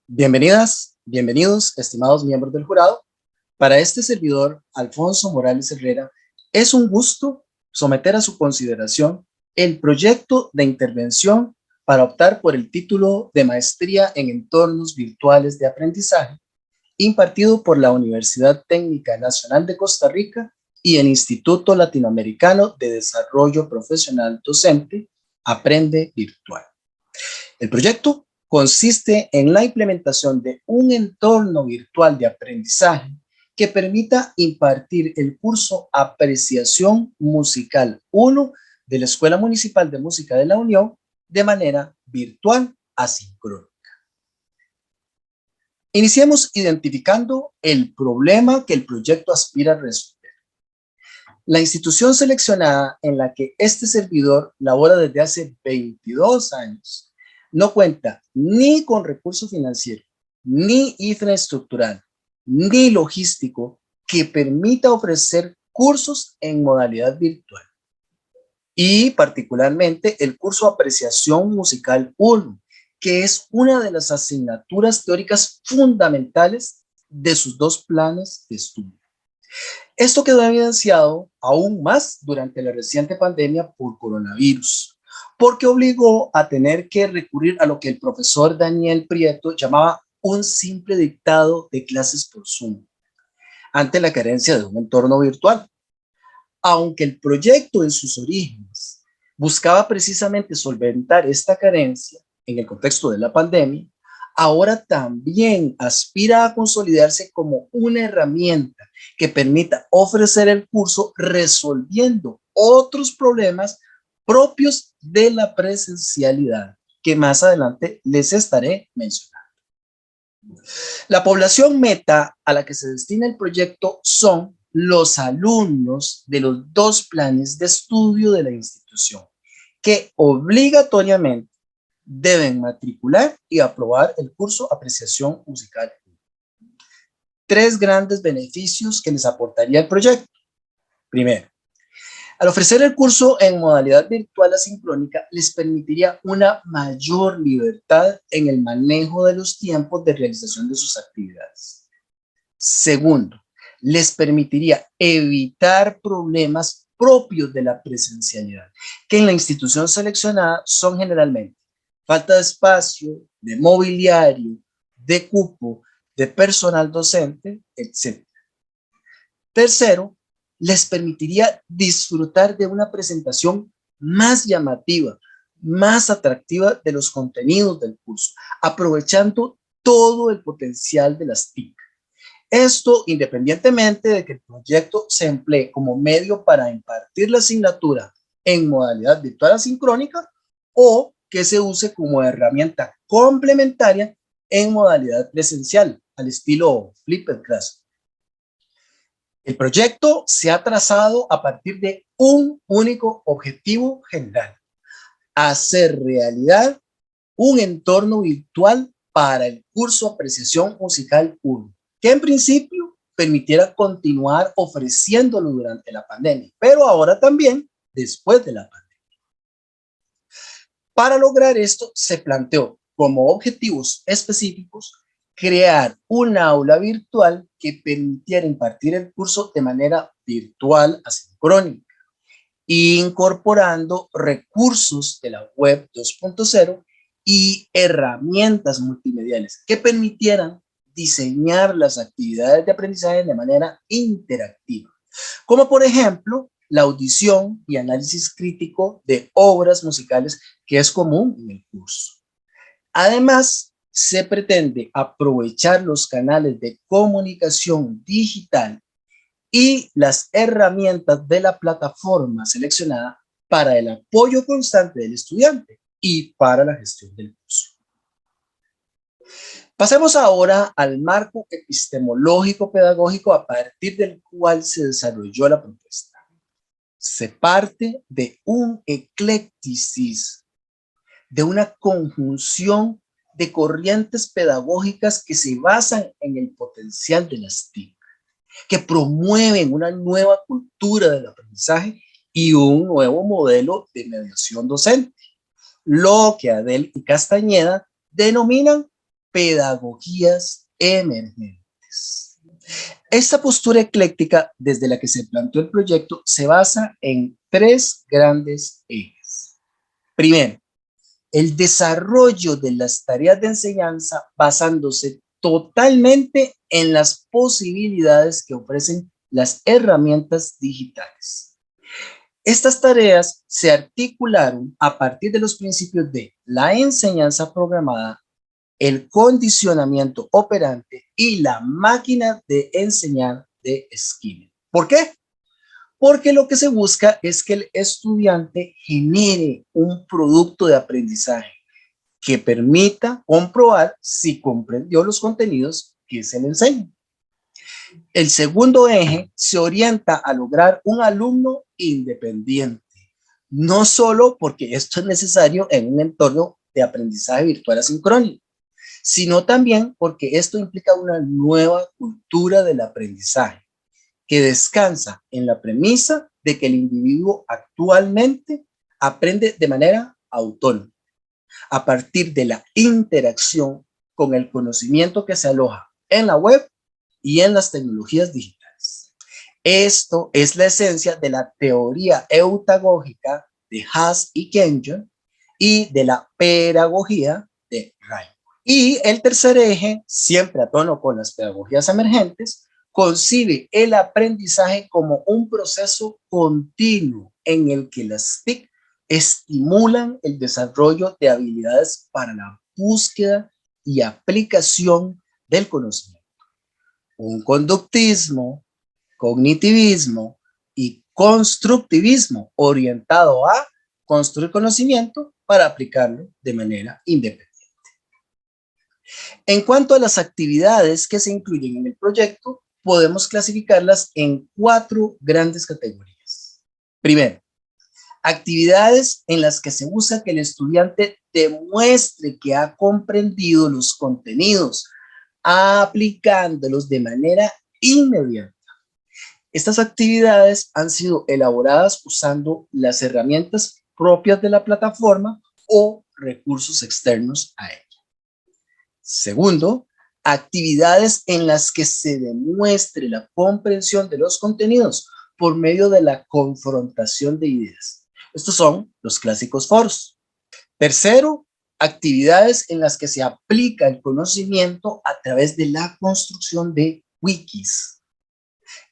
Bienvenidas, bienvenidos, estimados miembros del jurado. Para este servidor, Alfonso Morales Herrera, es un gusto someter a su consideración el proyecto de intervención para optar por el título de Maestría en Entornos Virtuales de Aprendizaje, impartido por la Universidad Técnica Nacional de Costa Rica y el Instituto Latinoamericano de Desarrollo Profesional Docente, Aprende Virtual. El proyecto consiste en la implementación de un entorno virtual de aprendizaje que permita impartir el curso Apreciación Musical 1 de la Escuela Municipal de Música de la Unión de manera virtual asíncrona. Iniciemos identificando el problema que el proyecto aspira a resolver. La institución seleccionada en la que este servidor labora desde hace 22 años no cuenta ni con recurso financiero, ni infraestructural, ni logístico que permita ofrecer cursos en modalidad virtual. Y particularmente el curso Apreciación Musical 1, que es una de las asignaturas teóricas fundamentales de sus dos planes de estudio. Esto quedó evidenciado aún más durante la reciente pandemia por coronavirus, porque obligó a tener que recurrir a lo que el profesor Daniel Prieto llamaba un simple dictado de clases por Zoom, ante la carencia de un entorno virtual. Aunque el proyecto en sus orígenes buscaba precisamente solventar esta carencia en el contexto de la pandemia, ahora también aspira a consolidarse como una herramienta que permita ofrecer el curso resolviendo otros problemas propios de la presencialidad, que más adelante les estaré mencionando. La población meta a la que se destina el proyecto son los alumnos de los dos planes de estudio de la institución, que obligatoriamente deben matricular y aprobar el curso Apreciación Musical. Tres grandes beneficios que les aportaría el proyecto. Primero, al ofrecer el curso en modalidad virtual asincrónica, les permitiría una mayor libertad en el manejo de los tiempos de realización de sus actividades. Segundo, les permitiría evitar problemas propios de la presencialidad, que en la institución seleccionada son generalmente falta de espacio, de mobiliario, de cupo, de personal docente, etc. Tercero, les permitiría disfrutar de una presentación más llamativa, más atractiva de los contenidos del curso, aprovechando todo el potencial de las TIC. Esto independientemente de que el proyecto se emplee como medio para impartir la asignatura en modalidad virtual asincrónica o que se use como herramienta complementaria en modalidad presencial, al estilo Flipped Class. El proyecto se ha trazado a partir de un único objetivo general: hacer realidad un entorno virtual para el curso Apreciación Musical 1, que en principio permitiera continuar ofreciéndolo durante la pandemia, pero ahora también después de la pandemia. Para lograr esto, se planteó como objetivos específicos crear un aula virtual que permitiera impartir el curso de manera virtual asincrónica, incorporando recursos de la web 2.0 y herramientas multimediales que permitieran diseñar las actividades de aprendizaje de manera interactiva, como por ejemplo la audición y análisis crítico de obras musicales, que es común en el curso. Además, se pretende aprovechar los canales de comunicación digital y las herramientas de la plataforma seleccionada para el apoyo constante del estudiante y para la gestión del curso. Pasemos ahora al marco epistemológico pedagógico a partir del cual se desarrolló la propuesta. Se parte de un eclecticismo, de una conjunción de corrientes pedagógicas que se basan en el potencial de las TIC, que promueven una nueva cultura del aprendizaje y un nuevo modelo de mediación docente, lo que Adel y Castañeda denominan pedagogías emergentes. Esta postura ecléctica desde la que se planteó el proyecto se basa en tres grandes ejes. Primero, el desarrollo de las tareas de enseñanza basándose totalmente en las posibilidades que ofrecen las herramientas digitales. Estas tareas se articularon a partir de los principios de la enseñanza programada, el condicionamiento operante y la máquina de enseñar de Skinner. ¿Por qué? Porque lo que se busca es que el estudiante genere un producto de aprendizaje que permita comprobar si comprendió los contenidos que se le enseñan. El segundo eje se orienta a lograr un alumno independiente, no solo porque esto es necesario en un entorno de aprendizaje virtual asincrónico, sino también porque esto implica una nueva cultura del aprendizaje que descansa en la premisa de que el individuo actualmente aprende de manera autónoma, a partir de la interacción con el conocimiento que se aloja en la web y en las tecnologías digitales. Esto es la esencia de la teoría eutagógica de Haas y Kenyon y de la pedagogía de Ryan. Y el tercer eje, siempre a tono con las pedagogías emergentes, concibe el aprendizaje como un proceso continuo en el que las TIC estimulan el desarrollo de habilidades para la búsqueda y aplicación del conocimiento. Un conductismo, cognitivismo y constructivismo orientado a construir conocimiento para aplicarlo de manera independiente. En cuanto a las actividades que se incluyen en el proyecto, podemos clasificarlas en 4 grandes categorías. Primero, actividades en las que se busca que el estudiante demuestre que ha comprendido los contenidos, aplicándolos de manera inmediata. Estas actividades han sido elaboradas usando las herramientas propias de la plataforma o recursos externos a ella. Segundo, actividades en las que se demuestre la comprensión de los contenidos por medio de la confrontación de ideas. Estos son los clásicos foros. Tercero, actividades en las que se aplica el conocimiento a través de la construcción de wikis.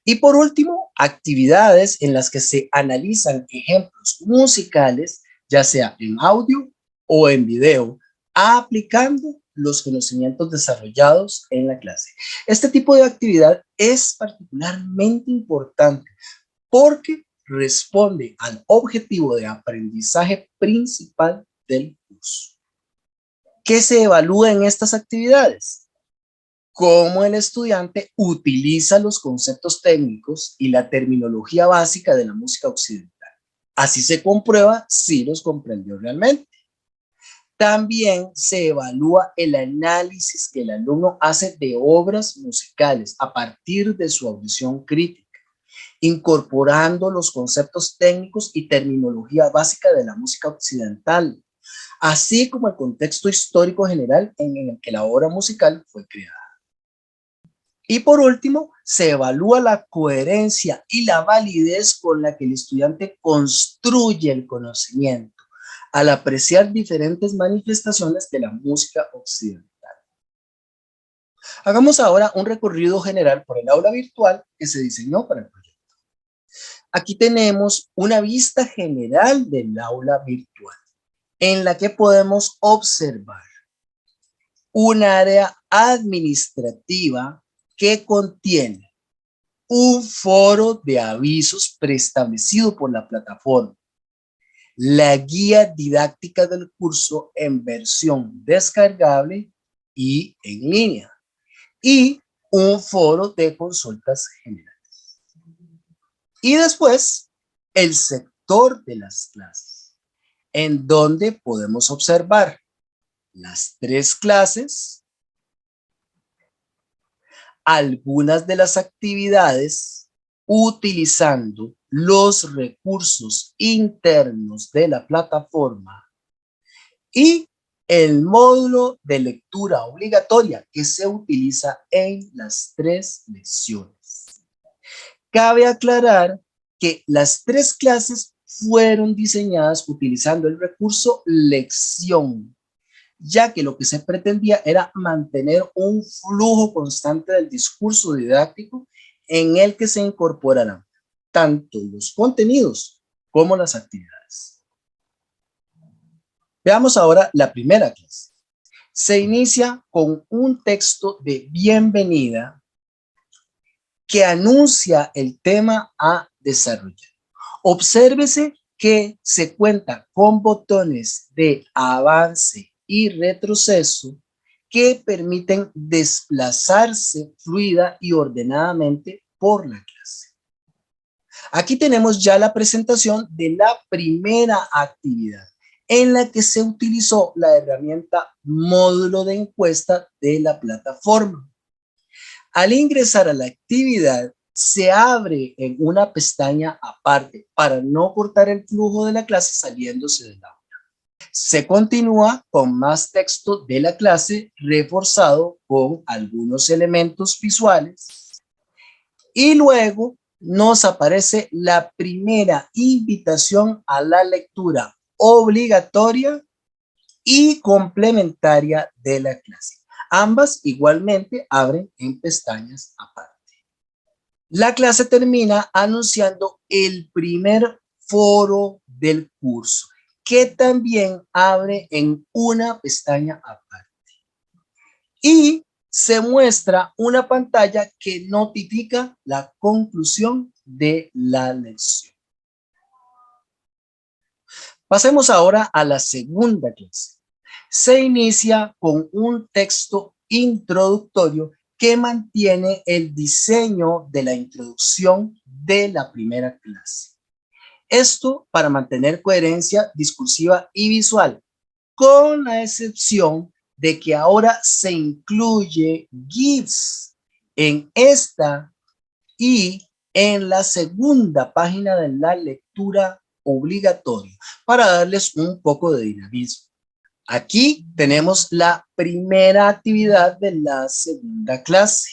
Y por último, actividades en las que se analizan ejemplos musicales, ya sea en audio o en video, aplicando los conocimientos desarrollados en la clase. Este tipo de actividad es particularmente importante porque responde al objetivo de aprendizaje principal del curso. ¿Qué se evalúa en estas actividades? Cómo el estudiante utiliza los conceptos técnicos y la terminología básica de la música occidental. Así se comprueba si los comprendió realmente. También se evalúa el análisis que el alumno hace de obras musicales a partir de su audición crítica, incorporando los conceptos técnicos y terminología básica de la música occidental, así como el contexto histórico general en el que la obra musical fue creada. Y por último, se evalúa la coherencia y la validez con la que el estudiante construye el conocimiento al apreciar diferentes manifestaciones de la música occidental. Hagamos ahora un recorrido general por el aula virtual que se diseñó para el proyecto. Aquí tenemos una vista general del aula virtual, en la que podemos observar un área administrativa que contiene un foro de avisos preestablecido por la plataforma, la guía didáctica del curso en versión descargable y en línea, y un foro de consultas generales. Y después, el sector de las clases, en donde podemos observar las 3 clases, algunas de las actividades utilizando los recursos internos de la plataforma y el módulo de lectura obligatoria que se utiliza en las 3 lecciones. Cabe aclarar que las 3 clases fueron diseñadas utilizando el recurso lección, ya que lo que se pretendía era mantener un flujo constante del discurso didáctico en el que se incorporarán tanto los contenidos como las actividades. Veamos ahora la primera clase. Se inicia con un texto de bienvenida que anuncia el tema a desarrollar. Obsérvese que se cuenta con botones de avance y retroceso que permiten desplazarse fluida y ordenadamente por la clase. Aquí tenemos ya la presentación de la primera actividad en la que se utilizó la herramienta módulo de encuesta de la plataforma. Al ingresar a la actividad, se abre en una pestaña aparte para no cortar el flujo de la clase saliéndose del aula. Se continúa con más texto de la clase reforzado con algunos elementos visuales y luego nos aparece la primera invitación a la lectura obligatoria y complementaria de la clase. Ambas igualmente abren en pestañas aparte. La clase termina anunciando el primer foro del curso, que también abre en una pestaña aparte. Y se muestra una pantalla que notifica la conclusión de la lección. Pasemos ahora a la segunda clase. Se inicia con un texto introductorio que mantiene el diseño de la introducción de la primera clase. Esto para mantener coherencia discursiva y visual, con la excepción de que ahora se incluye GIFs en esta y en la segunda página de la lectura obligatoria para darles un poco de dinamismo. Aquí tenemos la primera actividad de la segunda clase,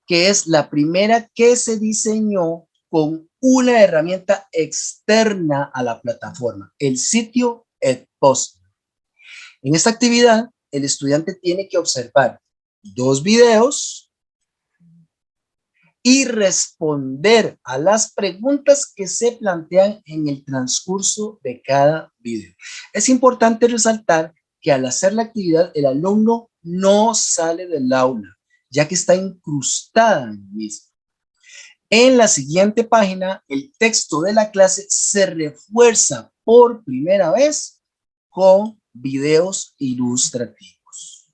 que es la primera que se diseñó con una herramienta externa a la plataforma, el sitio Edpost. En esta actividad, el estudiante tiene que observar 2 videos y responder a las preguntas que se plantean en el transcurso de cada video. Es importante resaltar que al hacer la actividad, el alumno no sale del aula, ya que está incrustada en el mismo. En la siguiente página, el texto de la clase se refuerza por primera vez con videos ilustrativos.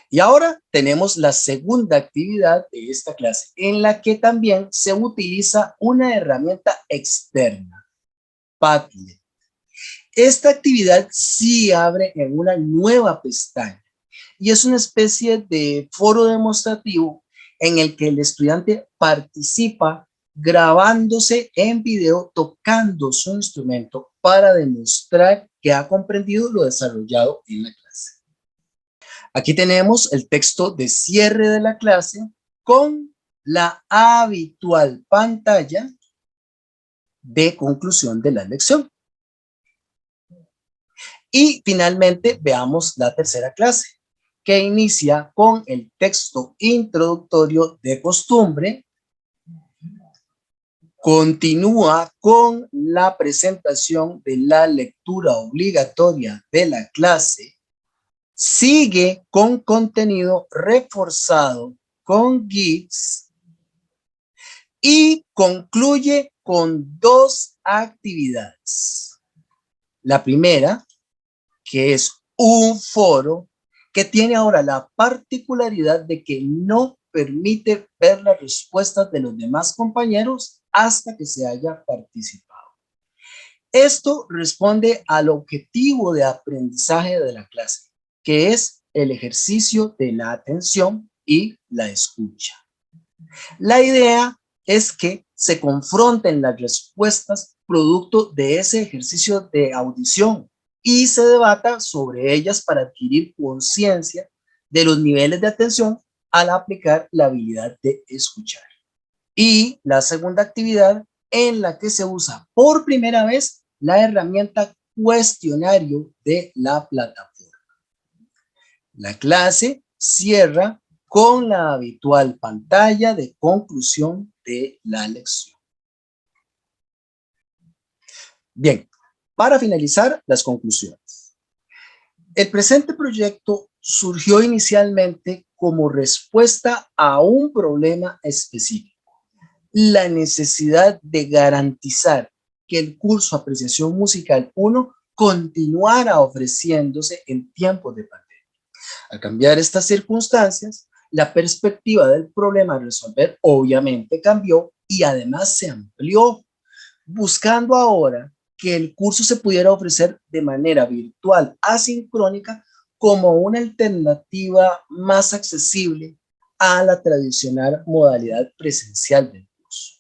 Y ahora tenemos la segunda actividad de esta clase, en la que también se utiliza una herramienta externa, Padlet. Esta actividad sí abre en una nueva pestaña y es una especie de foro demostrativo en el que el estudiante participa grabándose en video tocando su instrumento para demostrar que ha comprendido lo desarrollado en la clase. Aquí tenemos el texto de cierre de la clase con la habitual pantalla de conclusión de la lección. Y finalmente veamos la tercera clase, que inicia con el texto introductorio de costumbre, continúa con la presentación de la lectura obligatoria de la clase, sigue con contenido reforzado con GIFs y concluye con 2 actividades. La primera, que es un foro que tiene ahora la particularidad de que no permite ver las respuestas de los demás compañeros hasta que se haya participado. Esto responde al objetivo de aprendizaje de la clase, que es el ejercicio de la atención y la escucha. La idea es que se confronten las respuestas producto de ese ejercicio de audición y se debata sobre ellas para adquirir conciencia de los niveles de atención al aplicar la habilidad de escuchar. Y la segunda actividad en la que se usa por primera vez la herramienta cuestionario de la plataforma. La clase cierra con la habitual pantalla de conclusión de la lección. Bien, para finalizar, las conclusiones. El presente proyecto surgió inicialmente como respuesta a un problema específico: la necesidad de garantizar que el curso Apreciación Musical 1 continuara ofreciéndose en tiempos de pandemia. Al cambiar estas circunstancias, la perspectiva del problema a resolver obviamente cambió y además se amplió, buscando ahora que el curso se pudiera ofrecer de manera virtual asincrónica como una alternativa más accesible a la tradicional modalidad presencial del curso.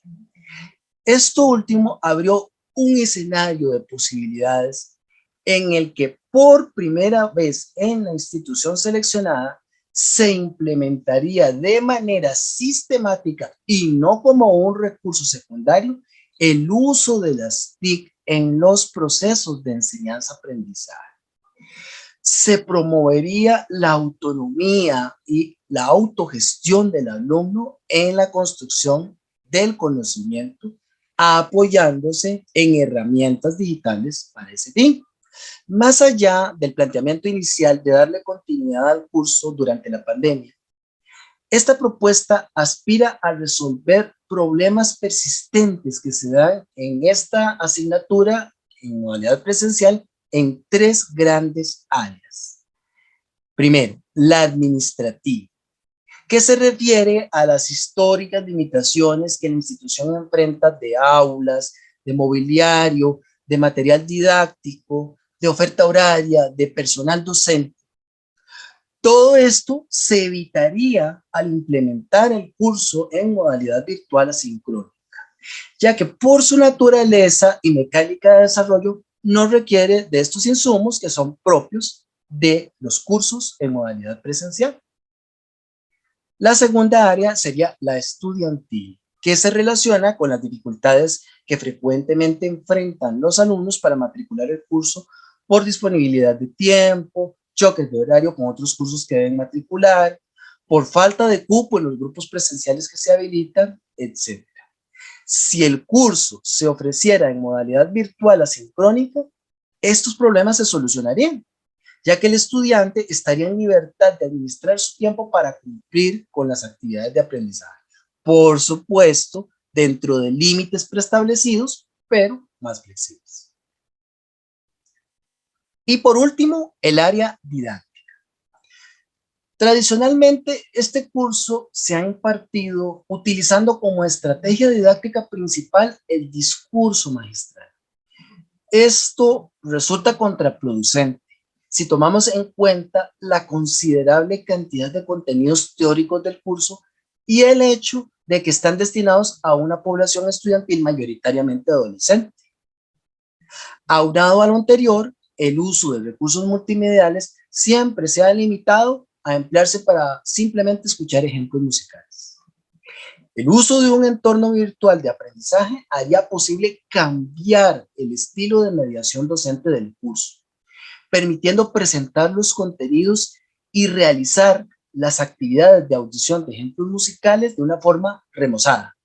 Esto último abrió un escenario de posibilidades en el que por primera vez en la institución seleccionada se implementaría de manera sistemática y no como un recurso secundario el uso de las TIC en los procesos de enseñanza-aprendizaje. Se promovería la autonomía y la autogestión del alumno en la construcción del conocimiento, apoyándose en herramientas digitales para ese fin. Más allá del planteamiento inicial de darle continuidad al curso durante la pandemia, esta propuesta aspira a resolver problemas persistentes que se dan en esta asignatura en modalidad presencial en tres grandes áreas. Primero, la administrativa, que se refiere a las históricas limitaciones que la institución enfrenta de aulas, de mobiliario, de material didáctico, de oferta horaria, de personal docente. Todo esto se evitaría al implementar el curso en modalidad virtual asincrónica, ya que por su naturaleza y mecánica de desarrollo no requiere de estos insumos que son propios de los cursos en modalidad presencial. La segunda área sería la estudiantil, que se relaciona con las dificultades que frecuentemente enfrentan los alumnos para matricular el curso por disponibilidad de tiempo, choques de horario con otros cursos que deben matricular, por falta de cupo en los grupos presenciales que se habilitan, etc. Si el curso se ofreciera en modalidad virtual asincrónica, estos problemas se solucionarían, ya que el estudiante estaría en libertad de administrar su tiempo para cumplir con las actividades de aprendizaje. Por supuesto, dentro de límites preestablecidos, pero más flexibles. Y por último, el área didáctica. Tradicionalmente, este curso se ha impartido utilizando como estrategia didáctica principal el discurso magistral. Esto resulta contraproducente si tomamos en cuenta la considerable cantidad de contenidos teóricos del curso y el hecho de que están destinados a una población estudiantil mayoritariamente adolescente. Aunado a lo anterior, el uso de recursos multimediales siempre se ha limitado a emplearse para simplemente escuchar ejemplos musicales. El uso de un entorno virtual de aprendizaje haría posible cambiar el estilo de mediación docente del curso, permitiendo presentar los contenidos y realizar las actividades de audición de ejemplos musicales de una forma remozada,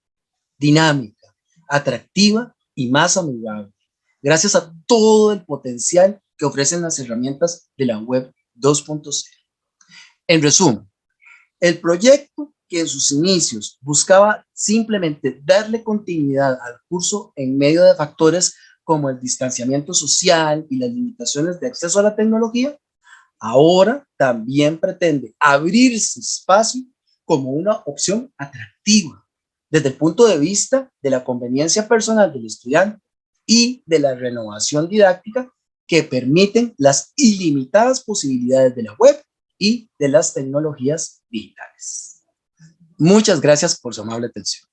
dinámica, atractiva y más amigable, gracias a todo el potencial que ofrecen las herramientas de la web 2.0. En resumen, el proyecto, que en sus inicios buscaba simplemente darle continuidad al curso en medio de factores como el distanciamiento social y las limitaciones de acceso a la tecnología, ahora también pretende abrirse espacio como una opción atractiva desde el punto de vista de la conveniencia personal del estudiante y de la renovación didáctica que permiten las ilimitadas posibilidades de la web y de las tecnologías digitales. Muchas gracias por su amable atención.